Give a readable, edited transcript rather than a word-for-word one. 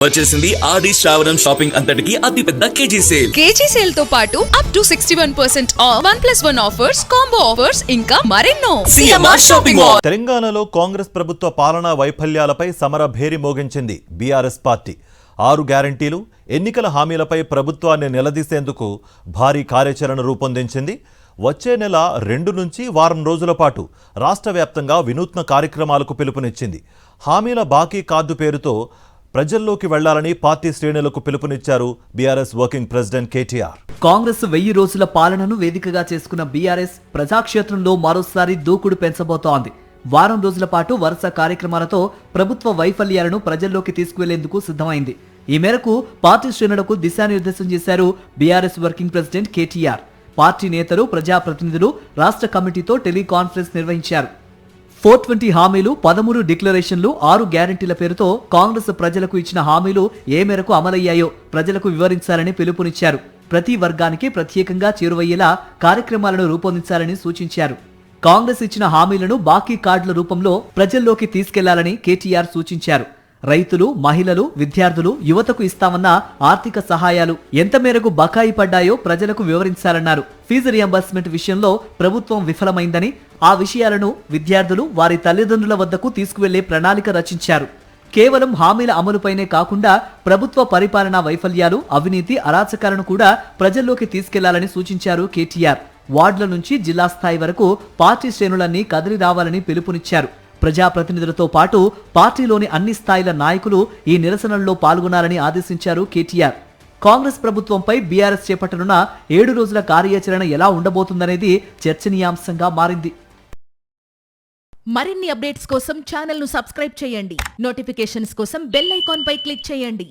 వచ్చేసింది ఆది శ్రావణం షాపింగ్ అంతటికి అతిపెద్ద కేజీ సేల్. కేజీ సేల్ తో పాటు up to 61% of 1+1 offers, combo offers ఇంకా మరెన్నో. CMR shopping mall. తెలంగాణలో కాంగ్రెస్ ప్రభుత్వ పాలనా వైఫల్యాలపై సమర భేరి మోగించింది బీఆర్ఎస్ పార్టీ. 6 గ్యారంటీలు, ఎన్నికల హామీలపై ప్రభుత్వాన్ని నిలదీసేందుకు భారీ కార్యాచరణ రూపొందించింది. వచ్చే నెల 2 నుంచి వారం రోజుల పాటు రాష్ట్ర వ్యాప్తంగా వినూత్న కార్యక్రమాలకు పిలుపునిచ్చింది. హామీల బాకీ కార్డు పేరుతో ప్రజల్లోకి వెళ్లాలని పార్టీ శ్రేణులకు పిలుపునిచ్చారు BRS working president KTR. Congress 1000 రోజుల పాలనను వేదికగా చేసుకున్న బీఆర్ఎస్ ప్రజాక్షేత్రంలో మరోసారి దూకుడు పెంచబోతోంది. వారం రోజుల పాటు వరుస కార్యక్రమాలతో ప్రభుత్వ వైఫల్యాలను ప్రజల్లోకి తీసుకువెళ్లేందుకు సిద్ధమైంది. ఈ మేరకు పార్టీ శ్రేణులకు దిశానిర్దేశం చేశారు BRS working president KTR. Party నేతలు, ప్రజాప్రతినిధులు రాష్ట్ర కమిటీతో టెలికాన్ఫరెన్స్ నిర్వహించారు. 420 హామీలు, 13 డిక్లరేషన్లు, 6 గ్యారంటీల పేరుతో కాంగ్రెస్ ప్రజలకు ఇచ్చిన హామీలు ఏ మేరకు అమలయ్యాయో ప్రజలకు వివరించాలని పిలుపునిచ్చారు. ప్రతి వర్గానికి ప్రత్యేకంగా చేరువయ్యేలా కార్యక్రమాలను రూపొందించాలని సూచించారు. కాంగ్రెస్ ఇచ్చిన హామీలను బాకీ కార్డుల రూపంలో ప్రజల్లోకి తీసుకెళ్లాలని కేటీఆర్ సూచించారు. రైతులు, మహిళలు, విద్యార్థులు, యువతకు ఇస్తామన్న ఆర్థిక సహాయాలు ఎంత మేరకు బకాయి పడ్డాయో ప్రజలకు వివరించాలన్నారు. ఫీజు రియంబర్స్మెంట్ విషయంలో ప్రభుత్వం విఫలమైందని, ఆ విషయాలను విద్యార్థులు వారి తల్లిదండ్రుల వద్దకు తీసుకువెళ్లే ప్రణాళిక రచించారు. కేవలం హామీల అమలుపైనే కాకుండా ప్రభుత్వ పరిపాలనా వైఫల్యాలు, అవినీతి, అరాచకాలను కూడా ప్రజల్లోకి తీసుకెళ్లాలని సూచించారు కేటీఆర్. వార్డుల నుంచి జిల్లా స్థాయి వరకు పార్టీ శ్రేణులన్నీ కదిలి రావాలని పిలుపునిచ్చారు. ప్రజాప్రతినిధులతో పాటు పార్టీలోని అన్ని స్థాయిల నాయకులు ఈ నిరసనల్లో పాల్గొనాలని ఆదేశించారు కేటీఆర్. కాంగ్రెస్ ప్రభుత్వంపై బీఆర్ఎస్ చేపట్టనున్న 7 రోజుల కార్యాచరణ ఎలా ఉండబోతుందనేది చర్చనీయాంశంగా మారింది. మరిన్ని అప్డేట్స్ కోసం ఛానల్ ను సబ్స్క్రైబ్ చేయండి. నోటిఫికేషన్స్ కోసం బెల్ ఐకాన్ పై క్లిక్ చేయండి.